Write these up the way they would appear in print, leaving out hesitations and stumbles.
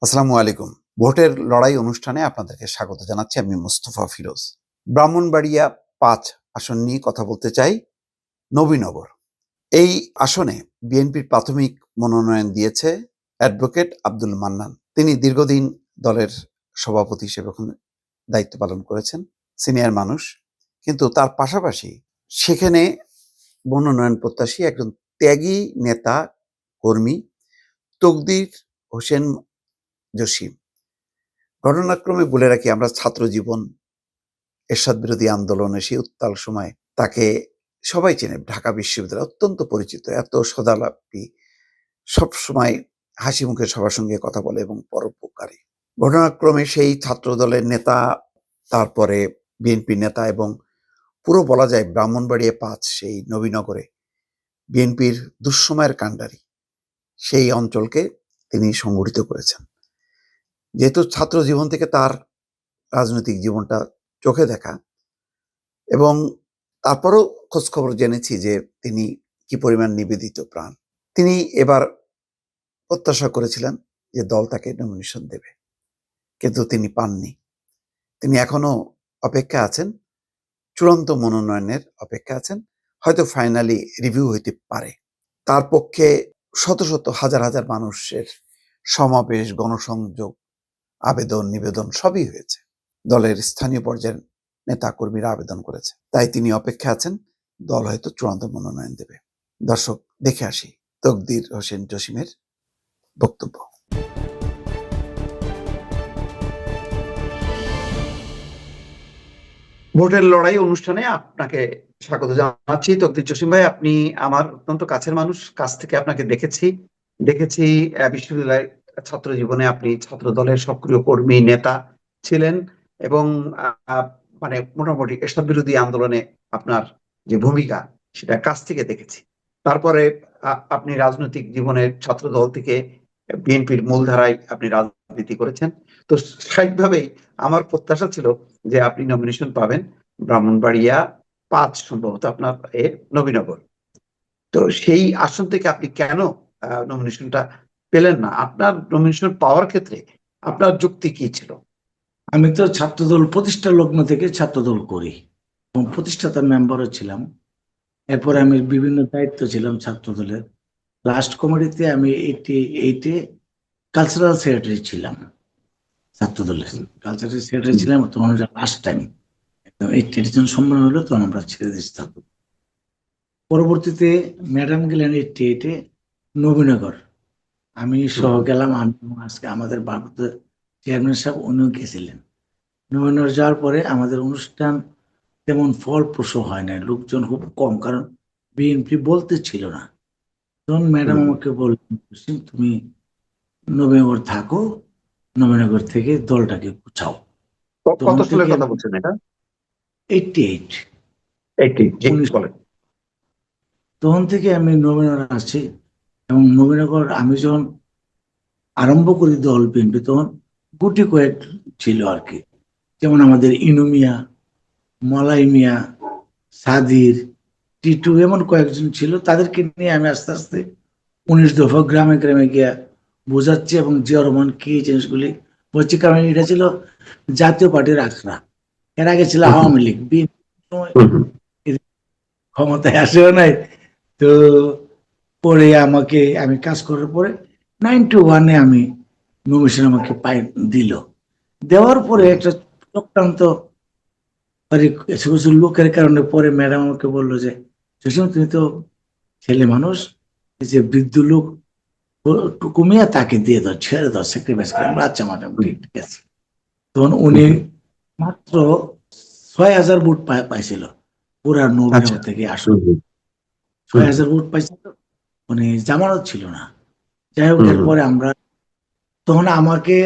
আসসালামু আলাইকুম। ভোটের লড়াই অনুষ্ঠানে আপনাদেরকে স্বাগত জানাচ্ছি। আমি মোস্তফা ফিরোজ। ব্রাহ্মণবাড়িয়া ৫ আসন নিয়ে কথা বলতে চাই। নবীনগর। এই আসনে বিএনপির প্রাথমিক মনোনয়ন দিয়েছে অ্যাডভোকেট আব্দুল মান্নান। তিনি দীর্ঘদিন দলের সভাপতি হিসেবে ওখানে দায়িত্ব পালন করেছেন, সিনিয়র মানুষ। কিন্তু তার পাশাপাশি সেখানে মনোনয়ন প্রত্যাশী একজন ত্যাগী নেতা কর্মী তকদির হোসেন জসিম। ঘটনাক্রমে বলে রাখি, আমরা ছাত্র জীবন, এরশাদ বিরোধী আন্দোলনে সেই উত্তাল সময় তাকে সবাই চেনে। ঢাকা বিশ্ববিদ্যালয় অত্যন্ত পরিচিত, এত সদালাপী, সবসময় হাসি মুখে সবার সঙ্গে কথা বলে এবং পরোপকারী। ঘটনাক্রমে সেই ছাত্র দলের নেতা, তারপরে বিএনপি নেতা এবং পুরো বলা যায় ব্রাহ্মণবাড়িয়া ৫ সেই নবীনগরে বিএনপির দুঃসময়ের কাণ্ডারি, সেই অঞ্চলকে তিনি সংগঠিত করেছেন। যেহেতু ছাত্র জীবন থেকে তার রাজনৈতিক জীবনটা চোখে দেখা, এবং তারপরও খোঁজখবর জেনেছি যে তিনি কি পরিমাণ নিবেদিত প্রাণ। তিনি এবার প্রত্যাশা করেছিলেন যে দল তাকে নমিনেশন দেবে, কিন্তু তিনি পাননি। তিনি এখনো অপেক্ষা আছেন, চূড়ান্ত মনোনয়নের অপেক্ষা আছেন। হয়তো ফাইনালি রিভিউ হইতে পারে। তার পক্ষে শত শত হাজার হাজার মানুষের সমাবেশ, গণসংযোগ, আবেদন নিবেদন সবই হয়েছে। দলের স্থানীয় পর্যায়ের নেতা কর্মীরা আবেদন করেছে, তাই তিনি অপেক্ষা আছেন। দল হয়তো চূড়ান্ত মনোনয়ন দেবে। দর্শক, দেখে আসি তকদির হোসেন জসিমের বক্তব্য। ভোটের লড়াই অনুষ্ঠানে আপনাকে স্বাগত জানাচ্ছি। তকদির জসিম ভাই, আপনি আমার অত্যন্ত কাছের মানুষ। কাছ থেকে আপনাকে দেখেছি বিশ্ববিদ্যালয়ের ছাত্র জীবনে আপনি ছাত্র দলের সক্রিয় কর্মী নেতা ছিলেন, এবং মানে মোটামুটি এরশাদ বিরোধী আন্দোলনে আপনার যে ভূমিকা, সেটা কাছ থেকে দেখেছি। তারপরে আপনি রাজনৈতিক জীবনের ছাত্র দল থেকে বিএনপির মূলধারায় আপনি রাজনীতি করেছেন। তো স্বাভাবিকভাবেই আমার প্রত্যাশা ছিল যে আপনি নমিনেশন পাবেন ব্রাহ্মণবাড়িয়া ৫, সম্ভবত আপনার নবীনগর। তো সেই আসন থেকে আপনি কেন নমিনেশনটা পেলেন না? আপনার নমিনেশন পাওয়ার ক্ষেত্রে আপনার যুক্তি কি ছিল? আমি তো ছাত্রদল প্রতিষ্ঠা লগ্ন থেকে ছাত্রদল করি এবং প্রতিষ্ঠাতা মেম্বারও ছিলাম। এরপরে আমি বিভিন্ন দায়িত্ব ছিলাম ছাত্রদলের। লাস্ট কমিটিতে আমি 88-এ কালচারাল সেক্রেটারি ছিলাম। ছাত্রদলের কালচারাল সেক্রেটারি ছিলাম। তখন লাস্ট টাইম 88 জন সম্মেলন হলো, তখন আমরা ছেড়ে দিচ্ছি থাকবো। পরবর্তীতে ম্যাডাম গেলেন 88-এ নবীনগর, আমি সহ গেলাম। আমি আজকে আমাদের ভারতের চেয়ারম্যান সাহেব উনিও গেছিলেন। নবীনগর যাওয়ার পরে আমাদের অনুষ্ঠান তেমন ফলপ্রসূ হয় না, লোকজন খুব কম, কারণ বিএনপি বলতে ছিল না। তখন ম্যাডাম আমাকে বললেন, তুমি নবীনগর থাকো, নবীনগর থেকে দলটাকে গুছাও। কত সালের কথা বলছেন এটা? 88। তখন থেকে আমি নবীনগর আসছি, এবং নবীনগর আমি যখন আরম্ভ করি দল বিএনপি, তখন গুটি কয়েক ছিল আর কি। যেমন আমাদের ইনুমিয়া, মলাই মিয়া, সাদির, টিটু, এমন কয়েকজন ছিল। তাদেরকে নিয়ে আমি আস্তে আস্তে 19 দফা গ্রামে গ্রামে গিয়া বোঝাচ্ছি এবং জিয়া রহমান কি জিনিসগুলি বলছি। কারণ এটা ছিল জাতীয় পার্টির আখড়া, এর আগে ছিল আওয়ামী লীগ। ক্ষমতায় আসেও নাই। তো পরে আমি কাজ করার পরে 91-এ আমি নমিনেশন আমাকে দিল। দেওয়ার পরে একটা চক্রান্ত কিছু লোকের কারণে পরে ম্যাডাম আমাকে বললো যে, তুমি তো ছেলে মানুষ, যে বৃদ্ধ লোক কমিয়া তাকে দিয়ে দাও, ছেড়ে দাও, স্যাক্রিফাইস করে। আচ্ছা ম্যাডাম, ঠিক আছে। তখন উনি মাত্র 6,000 ভোট পাইছিল পুরা নবীনগর থেকে আসল। 6,000 ভোট পাইছিল, মানে জামানত ছিল না। যাই হোক, এরপরে আমরা তখন আমাকে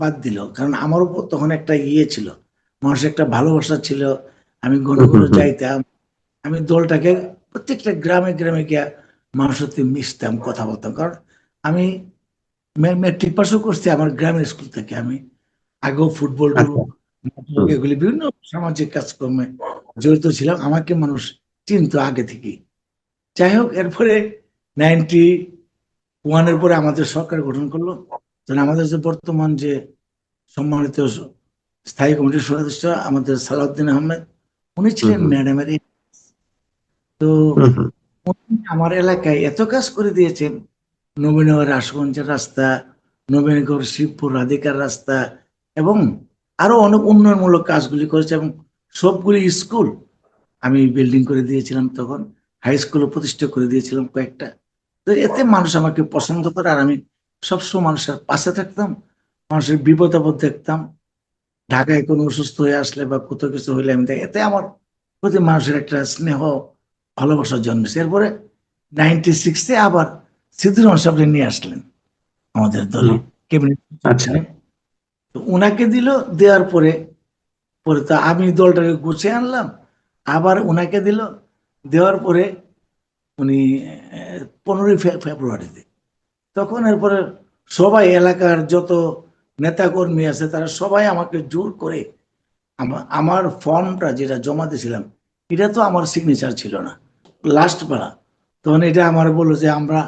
বাদ দিল, কারণ আমার উপর তখন একটা ছিল, মানুষের একটা ভালোবাসা ছিল। আমি ঘন ঘন যাইতাম, আমি দলটাকে প্রত্যেকটা গ্রামে গ্রামে গিয়া মানুষের সাথে মিশতাম, কথা বলতাম। কারণ আমি মেট্রিক পাসও করছি আমার গ্রামের স্কুল থেকে। আমি আগেও ফুটবল এগুলি বিভিন্ন সামাজিক কাজকর্মে জড়িত ছিলাম, আমাকে মানুষ চিনত আগে থেকেই। যাই হোক, এরপরে 91-এর পরে আমাদের সরকার গঠন করলো। তাহলে আমাদের যে বর্তমান যে সম্মানিত স্থায়ী কমিটির সদস্য আমাদের সালাউদ্দিন আহমেদ, উনি ছিলেন হুম, হুম। ম্যাডামের। তো হুম, হুম। উনি আমার এলাকায় এত কাজ করে দিয়েছেন, নবীনগর রাসগঞ্জের রাস্তা, নবীনগর শিবপুর রাধিকার রাস্তা এবং আরো অনেক উন্নয়নমূলক কাজগুলি করেছে, এবং সবগুলি স্কুল আমি বিল্ডিং করে দিয়েছিলাম, তখন হাই স্কুলও প্রতিষ্ঠা করে দিয়েছিলাম কয়েকটা। তো এতে মানুষ আমাকে পছন্দ করে, আর আমি সবসময় মানুষের পাশে থাকতাম, মানুষের বিপদ আপদ দেখতাম। ঢাকায় কোনো অসুস্থ হয়ে আসলে বা কোথাও কিছু হইলে আমি দেখি, এতে আমার প্রতি মানুষের একটা স্নেহ ভালোবাসা জন্মেছে। এরপরে 96-এ আবার সিদ্দিক রহমান সাহেব নিয়ে আসলেন আমাদের দলে, ক্যাবিনেট আচ্ছা। তো উনাকে দিল। দেওয়ার পরে পরে তো আমি দলটাকে গুছিয়ে আনলাম, আবার উনাকে দিল। দেওয়ার পরে উনি 15ই ফেব্রুয়ারিতে, তখন এরপরে সবাই এলাকার যত নেতাকর্মী আছে তারা সবাই আমাকে জোর করে আমার ফর্মটা যেটা জমা দিয়েছিলাম, এটা তো আমার সিগনেচার ছিল না, লাস্ট পাড়া। তখন এটা আমার বললো যে আমরা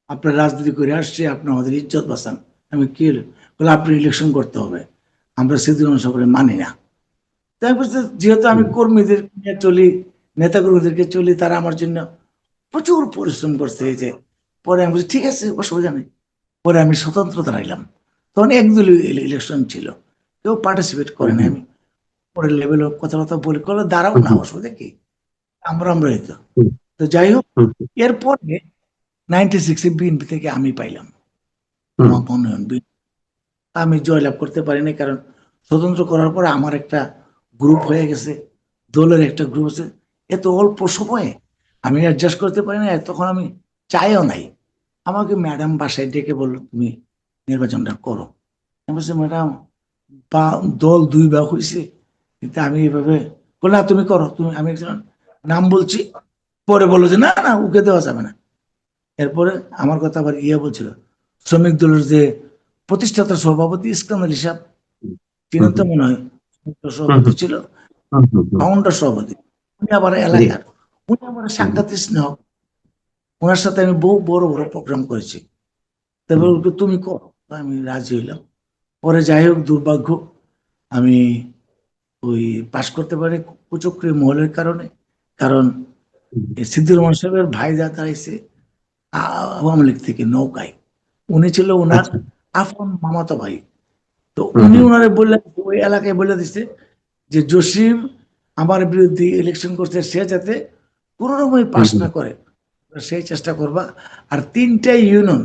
আপনার রাজনীতি করে আসছি, আপনি আমাদের ইজ্জত বাঁচান। আমি কি হলো? বলে আপনি ইলেকশন করতে হবে, আমরা সিদ্দিক সবরে মানি না। তারপর যেহেতু আমি কর্মীদের নিয়ে চলি, নেতা কর্মীদেরকে চলি, তারা আমার জন্য প্রচুর পরিশ্রম করছে। এই যে পরে আমি বলছি ঠিক আছে, অসুবিধা নেই। পরে আমি স্বতন্ত্র দাঁড়াইলাম। তখন একদলীয় ইলেকশন ছিল, কেউ পার্টিসিপেট করে না। আমি পরের লেভেলে কথাবার্তা বলে করলে দাঁড়াও না, অসুবিধা কি, আমরাই তো। তো যাই হোক, এরপরে 96-এ বিএনপি থেকে আমি পাইলাম আমার মনোনয়ন। আমি জয়লাভ করতে পারিনি, কারণ স্বতন্ত্র করার পরে আমার একটা গ্রুপ হয়ে গেছে, দলের একটা গ্রুপ আছে। এত অল্প সময়ে আমি অ্যাডজাস্ট করতে পারি না, তখন আমি চাইও নাই। আমাকে ম্যাডাম বাসায় ডেকে বললো তুমি নির্বাচনটা করো। আমি বলছি ম্যাডাম, বা দল দুই ভাগ হয়েছে, কিন্তু আমি এভাবে বললাম না, তুমি করো। তুমি, আমি একজন নাম বলছি, পরে বললো যে না না, ওকে দেওয়া যাবে না। এরপরে আমার কথা আবার বলছিল শ্রমিক দলের যে প্রতিষ্ঠাতা সভাপতি ইস্কান্দার সাহেব, তিনি তো মনে হয় সভাপতি ছিল, ফাউন্ডার সভাপতি, উনি আবার এলাকার, উনি আমার সাক্ষাৎ স্নেহ, ওনার সাথে আমি বহু বড় বড় প্রোগ্রাম করেছি। তারপর তুমি করো, আমি রাজি হইলাম। পরে যাই হোক, দুর্ভাগ্য আমি ওই পাশ করতে পারি কুচক্রী মহলের কারণে। কারণ সিদ্দিক রহমান সাহেবের ভাই যা দাঁড়াইছে আওয়ামী লীগ থেকে নৌকায়, উনি ছিল ওনার আপন মামাতো ভাই। তো উনি ওনারে বললেন, ওই এলাকায় বলে দিচ্ছে যে জসিম আমার বিরুদ্ধে ইলেকশন করছে, সে যাতে কোনো রকমই পাস না করে, সেই চেষ্টা করবা। আর 3টা ইউনিয়ন,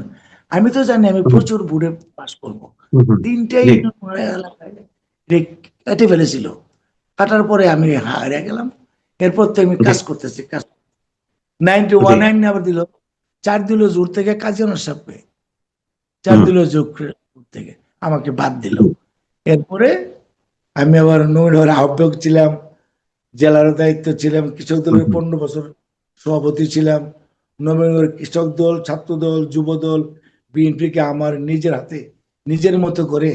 আমি তো জানি আমি প্রচুর ভোটে পাস করবো, 3টা ইউনিয়ন এলাকায় কেটে ফেলেছিল। কাটার পরে আমি হারিয়ে গেলাম। এরপর তো আমি কাজ করতেছি, কাজ 91 আবার দিল, 4 দিল জোর থেকে কাজী সাহেবকে, 4 দিল যোগ থেকে আমাকে বাদ দিল। এরপরে আমি আবার নৌর আহ্বায়ক ছিলাম, জেলার দায়িত্ব ছিলাম, কৃষক দলের 15 বছর সভাপতি ছিলাম। নবীনগর কৃষক দল, ছাত্র দল, যুব দল, বিএনপিকে আমার নিজের হাতে নিজের মতো করে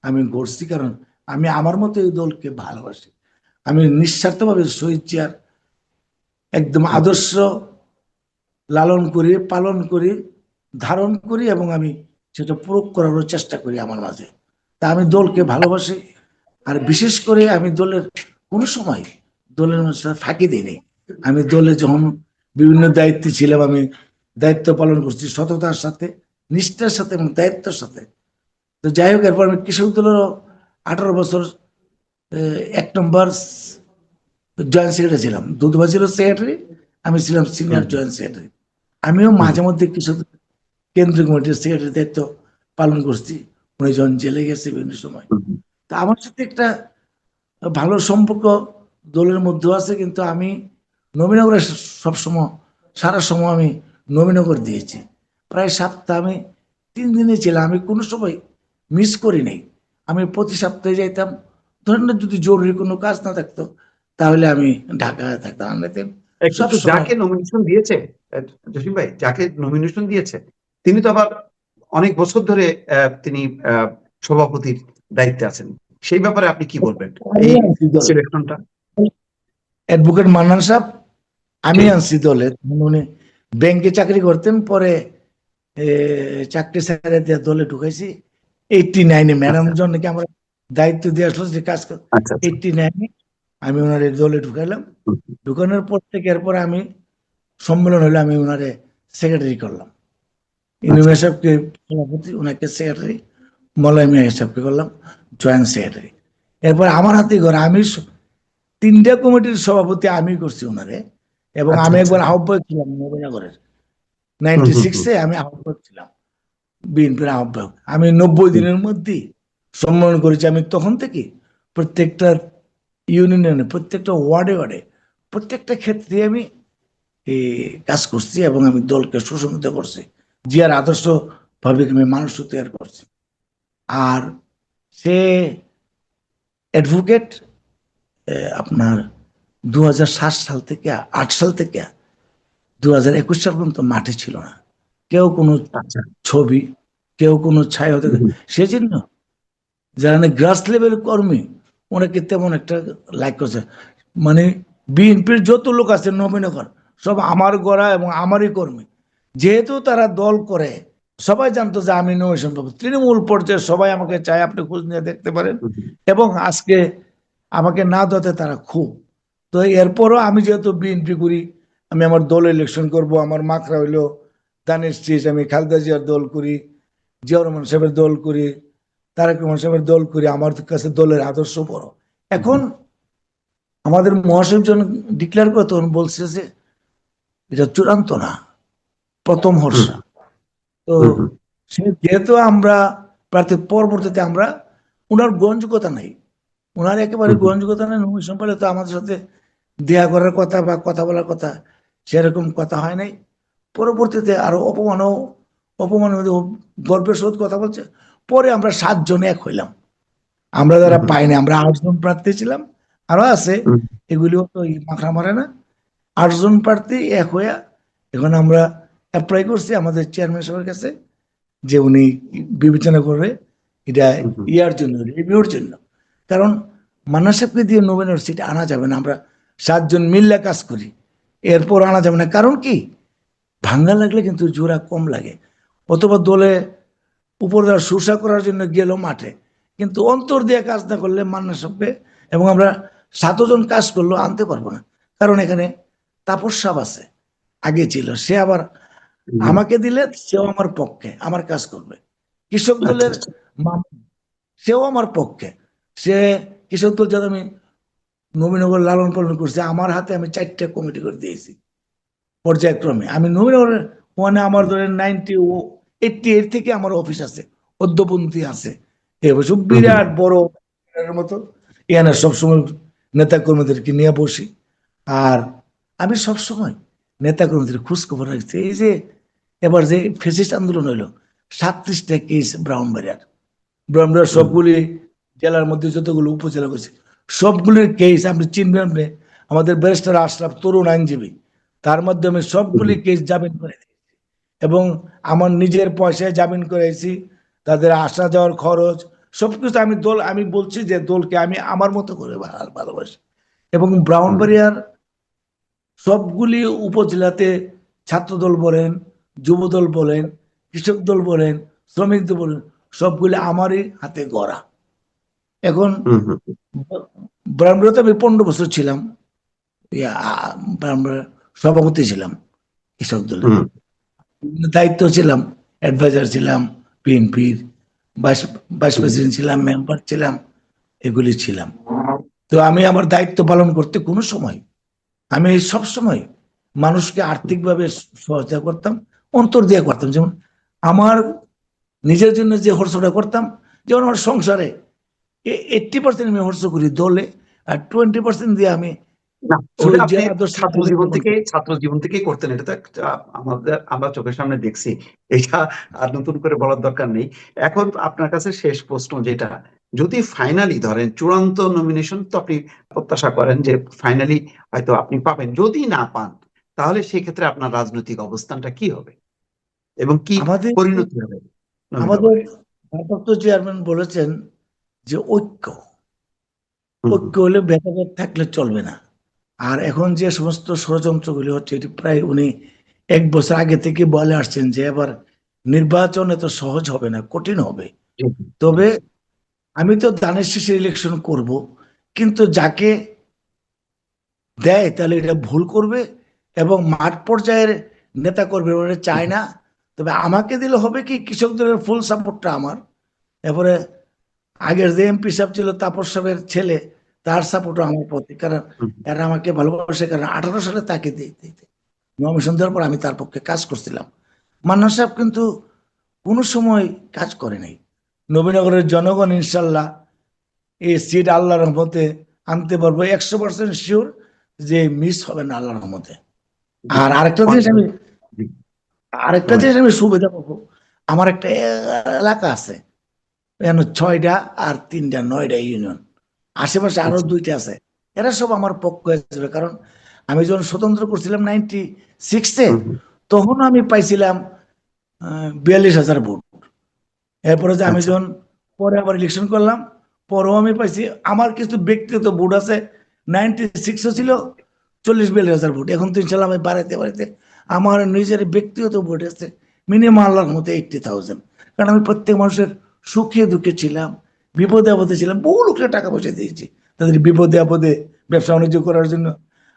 আমি গড়ছি, কারণ আমি আমার মতো এই দলকে ভালোবাসি। আমি নিঃস্বার্থভাবে শহীদ জিয়ার একদম আদর্শ লালন করি, পালন করি, ধারণ করি, এবং আমি সেটা প্রয়োগ করার চেষ্টা করি আমার মাঝে। তা আমি দলকে ভালোবাসি, আর বিশেষ করে আমি দলের কোনো সময় দলের সাথে ফাঁকি দিইনি। আমি দলে যখন বিভিন্ন দায়িত্বে ছিলাম, আমি দায়িত্ব পালন করছি সততার সাথে, নিষ্ঠার সাথে এবং দায়িত্বের সাথে। তো যাই হোক, এরপর আমি কৃষক দলেরও 18 বছর 1 নম্বর জয়েন্ট সেক্রেটারি ছিলাম। দুধবা ছিল সেক্রেটারি, আমি ছিলাম সিনিয়র জয়েন্ট সেক্রেটারি। আমিও মাঝে মধ্যে কৃষক কেন্দ্রীয় কমিটির সেক্রেটারি দায়িত্ব পালন করছি, উনি যখন জেলে গেছে বিভিন্ন সময়। তা আমার সাথে একটা ভালো সম্পর্ক দলের মধ্যে আছে, কিন্তু আমি নবীনগরে সবসময় সারা সময় আমি নবীনগর দিয়েছি। প্রায় সপ্তাহে আমি 3 দিনে ছিলাম, আমি কোনো সময় মিস করি নাই। আমি প্রতি সপ্তাহে যাইতাম। ধরেন না, যদি জরুরি কোনো কাজ না থাকতো তাহলে আমি ঢাকায় থাকতাম। কিন্তু যাকে নমিনেশন দিয়েছে, জসিম ভাই, যাকে নমিনেশন দিয়েছে তিনি তো আবার অনেক বছর ধরে তিনি সভাপতির দায়িত্বে আছেন। সেই ব্যাপারে আপনি কি বলবেন, এই সিলেকশনটা? অ্যাডভোকেট মান্নান সাহেব আমি আনছি দলে। উনি ব্যাংকে চাকরি করতেন, পরে চাকরি ছেড়ে দিয়ে দলে ঢুকাইছি। 89-এ ম্যাডাম আচ্ছা জনকে আমরা দায়িত্ব দিয়ে আসলো যে কাজ কর। আচ্ছা আচ্ছা 89-এ আমি ওনারে দলে ঢুকাইলাম। হুম, ঢুকানোর পর থেকে এরপর আমি সম্মেলন হলে আমি ওনারে সেক্রেটারি করলাম। ইনুম আচ্ছা সাহেবকে সভাপতি, ওনাকে সেক্রেটারি, মলয় মিয়া সাহেবকে করলাম জয়েন্ট সেক্রেটারি। এরপর আমার হাতে করে আমি 3টা কমিটির সভাপতি আমি করছি ওনারে, এবং আচ্ছা আমি আচ্ছা একবার আহ্বায়ক ছিলাম নবীনগরের। হুম হুম 96-এ হুম আমি আহ্বায়ক ছিলাম, বিএনপির আহ্বায়ক। আমি 90 হুম, দিনের মধ্যেই সম্মেলন করেছি। আমি তখন থেকে প্রত্যেকটা ইউনিয়নে, প্রত্যেকটা ওয়ার্ডে ওয়ার্ডে, প্রত্যেকটা ক্ষেত্রে আমি এই কাজ করছি, এবং আমি দলকে সুসংহত করছি, জিয়ার আদর্শ ভাবে আমি মানুষ তৈরি করছি। আর সে অ্যাডভোকেট আপনার 2007 সাল থেকে, 8 সাল থেকে 2021 সাল পর্যন্ত মাঠে ছিল না। কেউ কোনো আচ্ছা ছবি, কেউ কোনো ছায়া হতে, হুম, হুম, সেজন্য যারা গ্রাস লেভেল কর্মী ওনাকে তেমন একটা লাইক করছে। মানে বিএনপির যত লোক আছে নবীনগর, সব আমার গড়া এবং আমারই কর্মী। যেহেতু তারা দল করে, সবাই জানতো যে আমি নমিনেশন পাবো। তৃণমূল পর্যায়ে সবাই আমাকে চায়, আপনি খোঁজ নিয়ে দেখতে পারেন। হুম, হুম, এবং আজকে আমাকে না দতে তারা খুব। তো এরপরও আমি যেহেতু বিএনপি করি, আমি আমার দল ইলেকশন করব। আমার মাকড়া হইলো দানের শীষ, আমি খালেদা জিয়ার দল করি, জিয়াউর রহমান সাহেবের দল করি, তারেক রহমান সাহেবের দল করি। আমার কাছে দলের আদর্শ বড়। এখন আমাদের মহাসচিব যখন ডিক্লেয়ার করে তখন বলছে যে এটা চূড়ান্ত না, প্রথম হুম, ভরসা। তো হুম, হুম, যেহেতু আমরা প্রার্থী, পরবর্তীতে আমরা ওনার গ্রহণযোগ্যতা নাই, ওনার একেবারে হুম, হুম, গ্রহণযোগ্যতা নেই। নমিনেশন পেলে তো আমাদের সাথে দেয়া করার কথা বা কথা বলার কথা, সেরকম কথা হয় নাই। পরবর্তীতে আরো অপমানের মধ্যে গর্বের সহিত কথা বলছে। পরে আমরা 7 জন এক হইলাম। আমরা হুম, যারা হুম, পাইনি, আমরা 8 জন প্রার্থী ছিলাম, আরো আছে, হুম, এগুলিও তো মাখরা মারে না। 8 জন প্রার্থী এক হইয়া এখন আমরা অ্যাপ্লাই করছি আমাদের চেয়ারম্যান সাহেবের কাছে, যে উনি বিবেচনা করবে এটা হুম, হুম, ইয়ার জন্য, রিভিউর জন্য। কারণ মান্না সাহেবকে দিয়ে নবীনের সিট আনা যাবে না। আমরা 7 জন মিল্লা কাজ করি, এরপর আনা যাবে না। কারণ কি, ভাঙ্গা লাগলে কিন্তু জোড়া কম লাগে। অথবা দলে উপর দ্বারা সুসা করার জন্য গেল মাঠে, কিন্তু অন্তর দিয়ে কাজ না করলে মান্না সাহেবকে, এবং আমরা 7 জন কাজ করলেও আনতে পারবো না। কারণ এখানে তাপস সাহেব আছে, আগে ছিল, সে আবার হুম, আমাকে দিলে সেও আমার পক্ষে আমার কাজ করবে। কৃষক আচ্ছা দলের আচ্ছা মামুন, সেও আমার পক্ষে। সে কৃষক দল যাতে আমি নবীনগর লালন পালন করছি, আমার হাতে আমি 4টা কমিটি করে দিয়েছি পর্যায়ক্রমে। আমি নবীনগর ওখানে আমার ধরেন 88 থেকে আমার অফিস আছে, অদ্যপন্থী আছে। এবছর হুম, হুম, বিরাট বড় এর মতো এখানে সবসময় নেতা কর্মীদেরকে নিয়ে বসি। আর আমি সবসময় নেতা কর্মীদের খোঁজ খবর রাখছি। এই যে এবার যে ফেসিস্ট আন্দোলন হইলো, 37টা কেস ব্রাহ্মণবাড়িয়ার সবগুলি জেলার মধ্যে যতগুলো উপজেলা করেছে, সবগুলির কেস আপনি চিনবেন আপনি। আমাদের ব্যারিস্টার আশরাফ তরুণ আইনজীবী, তার মাধ্যমে হুম, সবগুলি কেস জামিন করে দিয়েছি। এবং আমার নিজের পয়সায় জামিন করেছি, তাদের আসা যাওয়ার খরচ সবকিছু। আমি বলছি যে দলকে আমি আমার মতো করে ভালোবাসি। এবং হুম, ব্রাহ্মণবাড়িয়ার সবগুলি উপজেলাতে ছাত্রদল বলেন, যুবদল বলেন, কৃষক দল বলেন, শ্রমিক দল বলেন, সবগুলি আমারই হাতে গড়া। এখন হুম, হুম, ব্রাহ্মণবাড়িয়াতে আমি 15 বছর ছিলাম, ইয়া, ব্রাহ্মণবাড়িয়ার সভাপতি ছিলাম কৃষক দলের, হুম, বিভিন্ন দায়িত্ব ছিলাম, অ্যাডভাইজার ছিলাম বিএনপির, ভাইস ভাইস হুম, প্রেসিডেন্ট ছিলাম, মেম্বার ছিলাম, এগুলি ছিলাম। তো আমি আমার দায়িত্ব পালন করতে কোনো সময়, আমি সব সময় মানুষকে আর্থিকভাবে সহায়তা করতাম, অন্তর দিয়ে করতাম। যেমন আমার নিজের জন্য যে খরচটা করতাম, যেমন আমার সংসারে 80% আমি খরচ করি দলে, আর 20% দিয়ে আমি না ওটা শহীদ আপনি জিয়ার আদর্শ ছাত্র জীবন থেকেই করতেন, এটা তো আমাদের আমরা চোখের সামনে দেখছি। এটা আর নতুন করে বলার দরকার নেই। এখন আপনার কাছে শেষ প্রশ্ন যেটা, যদি ফাইনালি ধরেন চূড়ান্ত নমিনেশন তো আপনি প্রত্যাশা করেন যে ফাইনালি হয়তো আপনি পাবেন, যদি না পান তাহলে সেক্ষেত্রে আপনার রাজনৈতিক অবস্থানটা কি হবে এবং কি আমাদের পরিণতি হবে আমাদের নবীনগরে? ভারপ্রাপ্ত চেয়ারম্যান বলেছেন যে ঐক্য, হুম, হুম, ঐক্য হলে ভেদাভেদ থাকলে চলবে না। আর এখন যে সমস্ত ষড়যন্ত্রগুলি হচ্ছে, এটি প্রায় উনি 1 বছর আগে থেকে বলে আসছেন যে এবার নির্বাচন এত সহজ হবে না, কঠিন হবে। জি, তবে আমি তো ধানের শীষের ইলেকশন করব, কিন্তু যাকে দেয় তাহলে এটা ভুল করবে এবং মাঠ পর্যায়ের নেতা করবে ওরা চায় না। তবে আমাকে দিলে হবে কি, কৃষক দলের ফুল সাপোর্টটা আমার। এরপরে আগের যে এমপি সাহেব ছিল তাপস সাহেবের ছেলে, তার সাপোর্টও আমার প্রতি, কারণ হুম, এরা আমাকে ভালোবাসে, কারণ 18 সালে তাকে দিতে নমিনেশন দেওয়ার পর আমি তার পক্ষে কাজ করছিলাম। মান্নান সাহেব কিন্তু কোনো সময় কাজ করে নাই। নবীনগরের জনগণ ইনশাল্লাহ এই সিট আল্লাহর রহমতে আনতে পারবো, 100% শিওর যে মিস হবে না আল্লাহর রহমতে। জি, আর আরেকটা অনেক জিনিস আমি জি, আরেকটা বলেন। জিনিস আমি সুবিধা পাবো, আমার একটা এলাকা আছে, এখানে 6টা আর 3টা 9টা ইউনিয়ন, আশেপাশে আরো আচ্ছা, 2টা আছে। এরা সব আমার পক্ষ হিসেবে, কারণ আমি যখন স্বতন্ত্র করছিলাম 96-এ, হুম, হুম, তখন আমি পাইছিলাম 42,000 ভোট। এরপরে যে আমি আচ্ছা, যখন পরে আবার ইলেকশন করলাম, পরেও আমি পাইছি। আমার কিছু ব্যক্তিগত ভোট আছে, 96-ও ছিল 40-42,000 ভোট। এখন তো ইনশাল্লাহ আমি বাড়াইতে বাড়াইতে আমার নিজের ব্যক্তিগত ভোট আছে মিনিমাম আল্লাহর মতো 80,000। কারণ আমি প্রত্যেক মানুষের সুখে দুঃখে ছিলাম, বিপদে আপদে ছিলাম, বহু লোকের টাকা পয়সা দিয়েছি তাদের বিপদে আপদে ব্যবসা বাণিজ্য করার জন্য।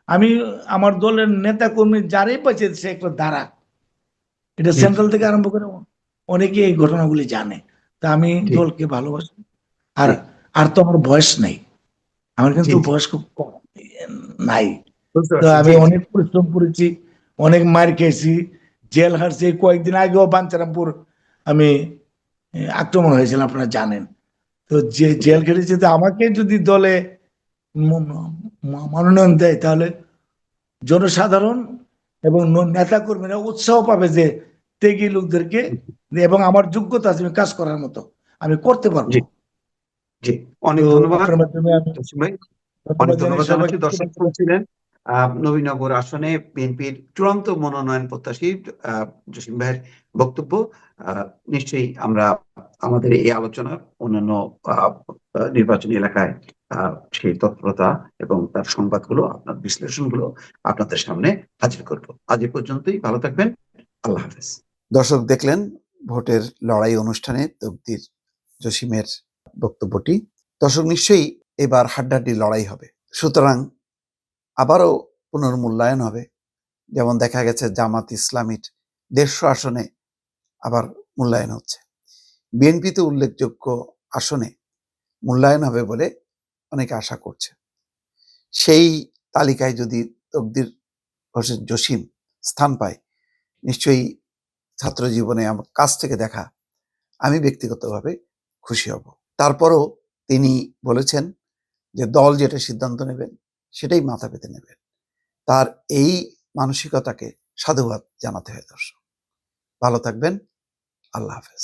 আমি আমার দলের নেতা কর্মী যারাই পাইছে সে একটা দ্বারা, এটা জি, সেন্ট্রাল থেকে আরম্ভ করে অনেকে এই ঘটনাগুলি জানে। তা আমি জি, দলকে ভালোবাসি। আর জি, আর তো আমার বয়স নাই, আমার জি, কিন্তু জি, বয়স খুব কম নাই। বুঝতে তো পারছি, আমি জি, জি, অনেক পরিশ্রম করেছি, অনেক মার খেয়েছি, জেল হারছি। কয়েকদিন আগেও বাঞ্ছারামপুর আমি আক্রমণ হয়েছিল, আপনারা জানেন। তো যে জি, জেল খেটেছি, তো আমাকে যদি দলে মনোনয়ন দেয়, তাহলে জনসাধারণ এবং নেতা কর্মীরা উৎসাহ পাবে যে ত্যাগী লোকদেরকে, এবং আমার যোগ্যতা আছে আমি কাজ করার মতো, আমি করতে জি, পারবো। জি। তো অনেক ধন্যবাদ আপনার মাধ্যমে আমি জসিম ভাই, অনেক ধন্যবাদ জানাই ধন্যবাদ জানাচ্ছি। সবাইকে। দর্শক শুনছিলেন নবীনগর আসনে বিএনপির চূড়ান্ত মনোনয়ন প্রত্যাশী জসিম ভাইয়ের বক্তব্য। নিশ্চয়ই আমরা আমাদের এই আলোচনার অন্যান্য আহ, নির্বাচনী এলাকায় সেই তৎপরতা এবং তার সংবাদগুলো, আপনার বিশ্লেষণগুলো আপনাদের সামনে হাজির করব। আজ এ পর্যন্তই, ভালো থাকবেন। আল্লাহ হাফেজ। দর্শক দেখলেন ভোটের লড়াই অনুষ্ঠানে তকদির জসিমের বক্তব্যটি। দর্শক নিশ্চয়ই এবার হাড্ডাহাড্ডি লড়াই হবে, সুতরাং আবারও পুনর্মূল্যায়ন হবে। যেমন দেখা গেছে জামাত ইসলামীর 150 আসনে আবার মূল্যায়ন হচ্ছে, বিএনপিতে উল্লেখযোগ্য আসনে মূল্যায়ন হবে বলে অনেকে আশা করছে। সেই তালিকায় যদি তকদির হোসেন জসিম স্থান পায়, নিশ্চয়ই ছাত্র জীবনে আমার কাছ থেকে দেখা আমি ব্যক্তিগতভাবে খুশি হব। তারপরও তিনি বলেছেন যে দল যেটা সিদ্ধান্ত নেবেন সেটাই মাথা পেতে নেবেন। তার এই মানসিকতাকে সাধুবাদ জানাতে হয়। দর্শক ভালো থাকবেন, আল্লাহ হাফেজ।